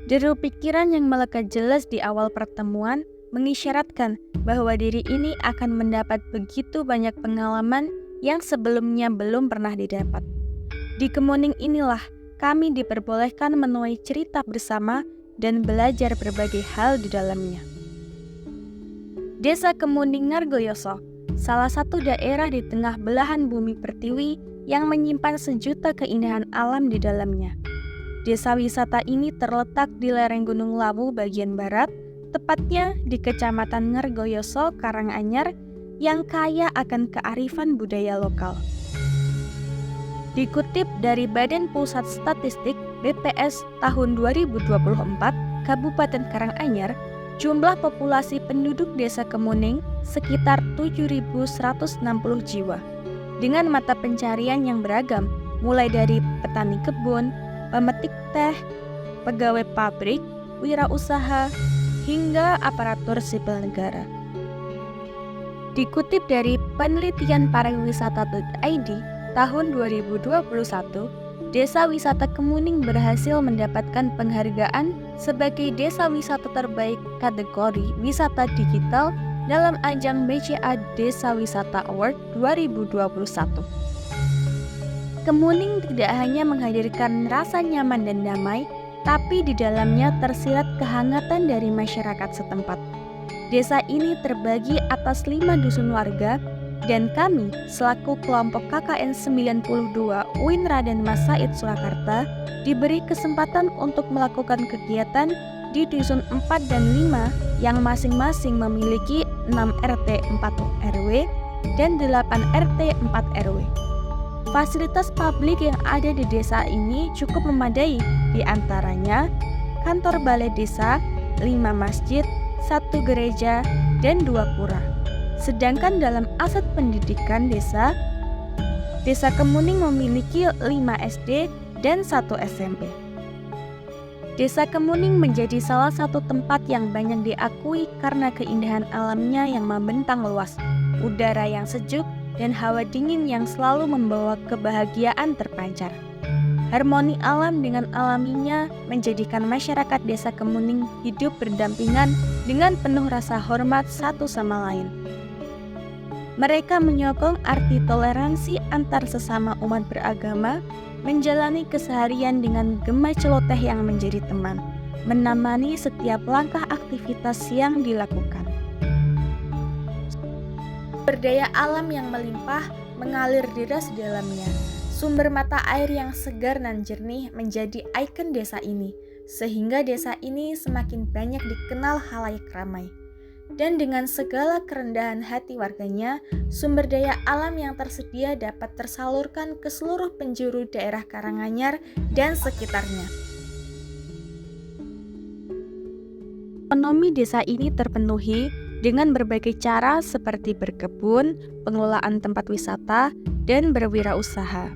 Deru pikiran yang melekat jelas di awal pertemuan mengisyaratkan bahwa diri ini akan mendapat begitu banyak pengalaman yang sebelumnya belum pernah didapat. Di Kemuning inilah kami diperbolehkan menuai cerita bersama dan belajar berbagai hal di dalamnya. Desa Kemuning Ngargoyoso, salah satu daerah di tengah belahan bumi pertiwi yang menyimpan sejuta keindahan alam di dalamnya. Desa wisata ini terletak di lereng Gunung Lawu bagian barat, tepatnya di Kecamatan Ngargoyoso, Karanganyar, yang kaya akan kearifan budaya lokal. Dikutip dari Badan Pusat Statistik BPS tahun 2024, Kabupaten Karanganyar, jumlah populasi penduduk Desa Kemuning sekitar 7.160 jiwa, dengan mata pencarian yang beragam, mulai dari petani kebun, pemetik teh, pegawai pabrik, wirausaha, hingga aparatur sipil negara. Dikutip dari penelitian pariwisata.id tahun 2021, Desa Wisata Kemuning berhasil mendapatkan penghargaan sebagai Desa Wisata Terbaik kategori Wisata Digital dalam ajang BCA Desa Wisata Award 2021. Kemuning tidak hanya menghadirkan rasa nyaman dan damai, tapi di dalamnya tersirat kehangatan dari masyarakat setempat. Desa ini terbagi atas 5 dusun warga, dan kami selaku kelompok KKN 92 UIN Raden Mas Said Surakarta diberi kesempatan untuk melakukan kegiatan di dusun 4 dan 5 yang masing-masing memiliki 6 RT 4 RW dan 8 RT 4 RW. Fasilitas publik yang ada di desa ini cukup memadai, di antaranya kantor balai desa, 5 masjid, 1 gereja, dan 2 pura. Sedangkan dalam aset pendidikan desa, Desa Kemuning memiliki 5 SD dan 1 SMP. Desa Kemuning menjadi salah satu tempat yang banyak diakui karena keindahan alamnya yang membentang luas, udara yang sejuk, dan hawa dingin yang selalu membawa kebahagiaan terpancar. Harmoni alam dengan alaminya menjadikan masyarakat Desa Kemuning hidup berdampingan dengan penuh rasa hormat satu sama lain. Mereka menyokong arti toleransi antar sesama umat beragama, menjalani keseharian dengan gema celoteh yang menjadi teman, menemani setiap langkah aktivitas yang dilakukan. Sumber daya alam yang melimpah mengalir deras di dalamnya. Sumber mata air yang segar dan jernih menjadi ikon desa ini, sehingga desa ini semakin banyak dikenal khalayak ramai. Dan dengan segala kerendahan hati warganya, sumber daya alam yang tersedia dapat tersalurkan ke seluruh penjuru daerah Karanganyar dan sekitarnya. Ekonomi desa ini terpenuhi dengan berbagai cara seperti berkebun, pengelolaan tempat wisata, dan berwirausaha.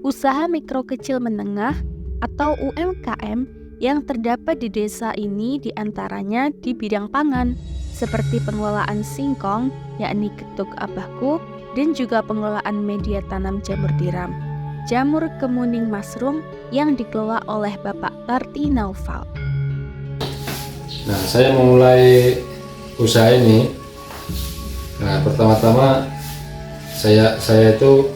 Usaha mikro kecil menengah atau UMKM yang terdapat di desa ini diantaranya di bidang pangan, seperti pengelolaan singkong, yakni getuk abahku, dan juga pengelolaan media tanam jamur tiram, jamur kemuning mushroom yang dikelola oleh Bapak Tarti Naufal. Nah, saya memulai usaha ini. Nah, pertama-tama saya itu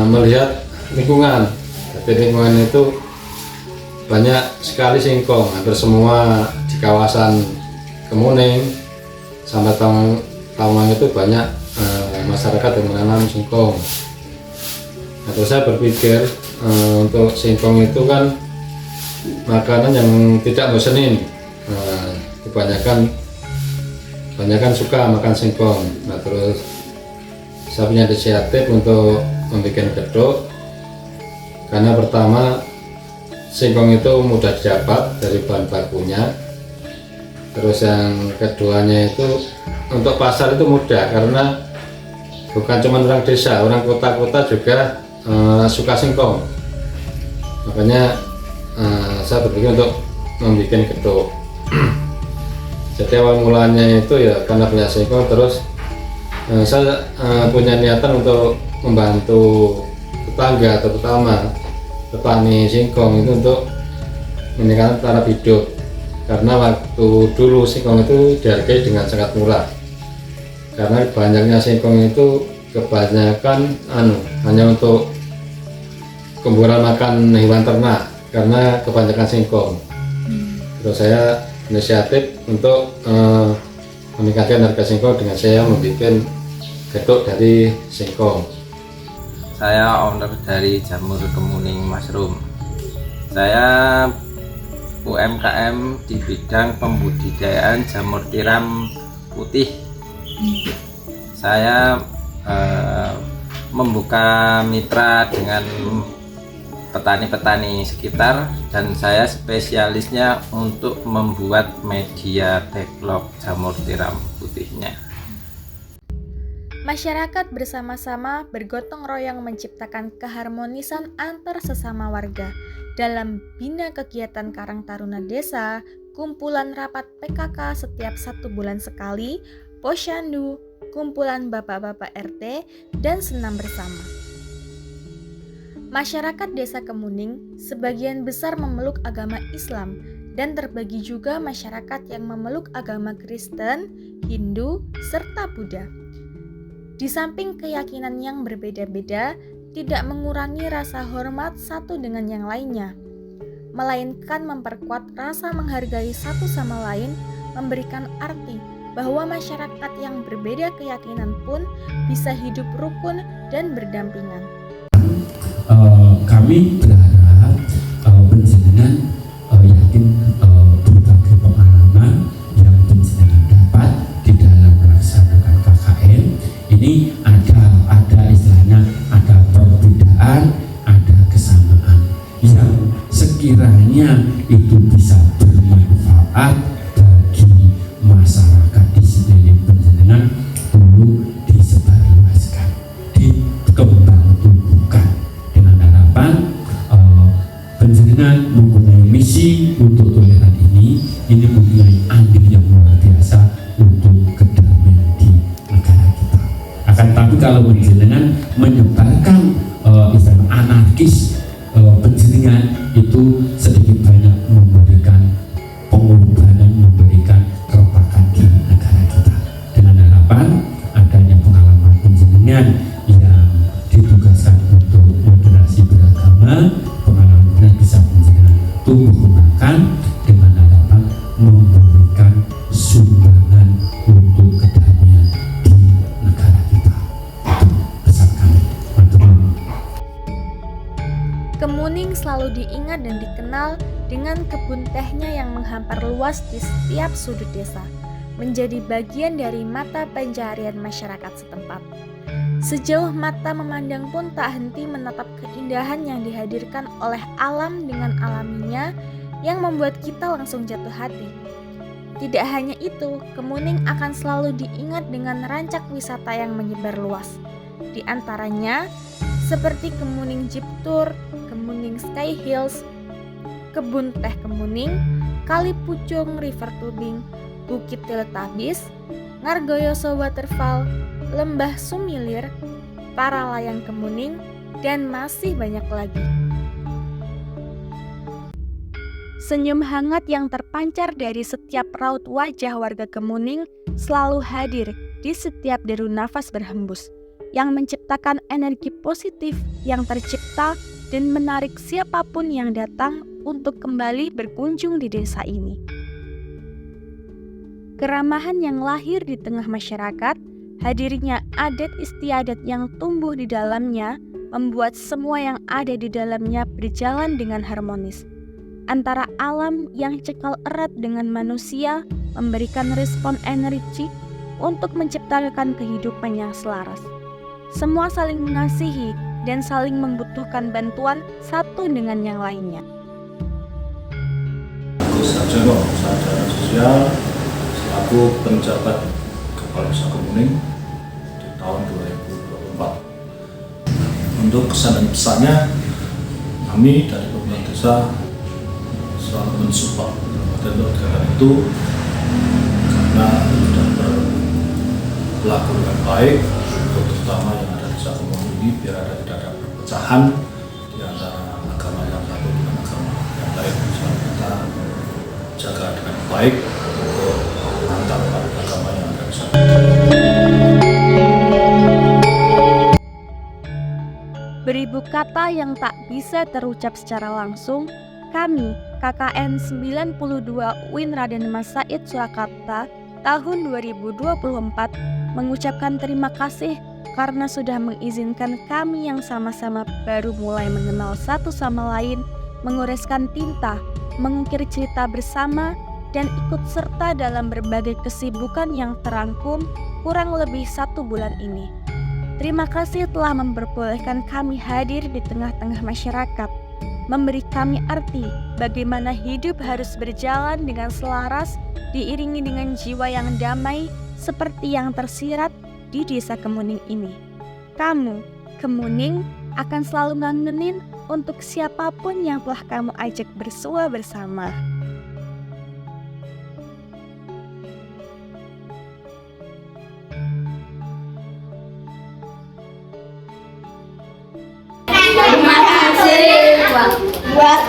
melihat lingkungan. Jadi lingkungan itu banyak sekali singkong, hampir semua di kawasan Kemuning sampai Tawang itu banyak masyarakat yang menanam singkong. Nah, terus saya berpikir untuk singkong itu kan makanan yang tidak bosenin. Kebanyakan suka makan singkong. Nah, terus saya punya inisiatif untuk membuat gedok, karena pertama singkong itu mudah didapat dari bahan bakunya. Terus yang keduanya itu untuk pasar itu mudah, karena bukan cuma orang desa, orang kota-kota juga suka singkong. Makanya saya berpikir untuk membuat gedok. Jadi awal mulanya itu ya karena punya singkong, terus saya punya niatan untuk membantu tetangga, terutama petani singkong itu untuk meningkatkan taraf hidup, karena waktu dulu singkong itu dihargai dengan sangat murah, karena banyaknya singkong itu kebanyakan hanya untuk kuburan makan hewan ternak karena kebanyakan singkong. Terus saya inisiatif untuk meningkatkan harga singkong dengan saya membuat getuk dari singkong. Saya owner dari Jamur Kemuning Mushroom. Saya UMKM di bidang pembudidayaan jamur tiram putih. Saya membuka mitra dengan petani-petani sekitar, dan saya spesialisnya untuk membuat media backlog jamur tiram putihnya. Masyarakat bersama-sama bergotong royong menciptakan keharmonisan antar sesama warga. Dalam Bina Kegiatan Karang Taruna Desa, kumpulan rapat PKK setiap 1 bulan sekali, posyandu, kumpulan bapak-bapak RT, dan senam bersama. Masyarakat Desa Kemuning sebagian besar memeluk agama Islam, dan terbagi juga masyarakat yang memeluk agama Kristen, Hindu, serta Buddha. Di samping keyakinan yang berbeda-beda, tidak mengurangi rasa hormat satu dengan yang lainnya, melainkan memperkuat rasa menghargai satu sama lain, memberikan arti bahwa masyarakat yang berbeda keyakinan pun bisa hidup rukun dan berdampingan. Kami berharap panjenengan yakin berbagai pengalaman yang panjenengan dapat di dalam melaksanakan KKN ini ada istilahnya, ada perbedaan, ada kesamaan yang sekiranya itu bisa bermanfaat bagi masyarakat di sekeliling panjenengan, perlu disebarluaskan, dikembang tumbuhkan dengan harapan panjenengan mempunyai misi untuk toleran ini mempunyai andil yang luar biasa untuk kedamaian di negara kita. Akan tapi kalau panjenengan menyebarkan istilah anarkis, panjenengan itu sedikit banyak memberikan pengorbanan, memberikan keretakan di negara kita. Dengan harapan adanya pengalaman panjenengan yang ditugaskan untuk moderasi beragama, pengalaman bisa panjenengan tumbuh kembangkan dengan harapan memberikan sumbangan untuk kedamaian di negara kita. Itu pesan kami, teman-teman. Kemuning selalu diingat dan dikenal dengan kebun tehnya yang menghampar luas di setiap sudut desa, menjadi bagian dari mata pencaharian masyarakat setempat. Sejauh mata memandang pun tak henti menatap keindahan yang dihadirkan oleh alam dengan alaminya yang membuat kita langsung jatuh hati. Tidak hanya itu, Kemuning akan selalu diingat dengan rancak wisata yang menyebar luas. Di antaranya seperti Kemuning Jeep Tour, Kemuning Sky Hills, Kebun Teh Kemuning, Kali Pucung River Tubing, Bukit Teletabis, Ngargoyoso Waterfall, Lembah Sumilir, Para Layang Kemuning, dan masih banyak lagi. Senyum hangat yang terpancar dari setiap raut wajah warga Kemuning selalu hadir di setiap deru nafas berhembus, yang menciptakan energi positif yang tercipta dan menarik siapapun yang datang untuk kembali berkunjung di desa ini. Keramahan yang lahir di tengah masyarakat, hadirnya adat istiadat yang tumbuh di dalamnya, membuat semua yang ada di dalamnya berjalan dengan harmonis. Antara alam yang cekal erat dengan manusia, memberikan respon energi untuk menciptakan kehidupan yang selaras. Semua saling mengasihi dan saling membutuhkan bantuan satu dengan yang lainnya. Agus Sarjono, sarjana sosial, selaku penjabat Kepala Desa Kemuning di tahun 2024. Untuk kesan dan pesannya, kami dari pemerintah desa selalu mensupport dan kegiatan itu karena sudah berlaku dengan baik, untuk terutama yang ada di desa Kemuning ini, biar tidak ada perpecahan di antara agama baik untuk antar agama yang ada di sana. Beribu kata yang tak bisa terucap secara langsung, kami, KKN 92 UIN Raden Mas Said Surakarta tahun 2024 mengucapkan terima kasih karena sudah mengizinkan kami yang sama-sama baru mulai mengenal satu sama lain, mengoreskan tinta, mengukir cerita bersama, dan ikut serta dalam berbagai kesibukan yang terangkum kurang lebih 1 bulan ini. Terima kasih telah memperbolehkan kami hadir di tengah-tengah masyarakat, memberi kami arti bagaimana hidup harus berjalan dengan selaras, diiringi dengan jiwa yang damai seperti yang tersirat di Desa Kemuning ini. Kamu, Kemuning, akan selalu ngangenin untuk siapapun yang telah kamu ajak bersua bersama. Terima kasih buat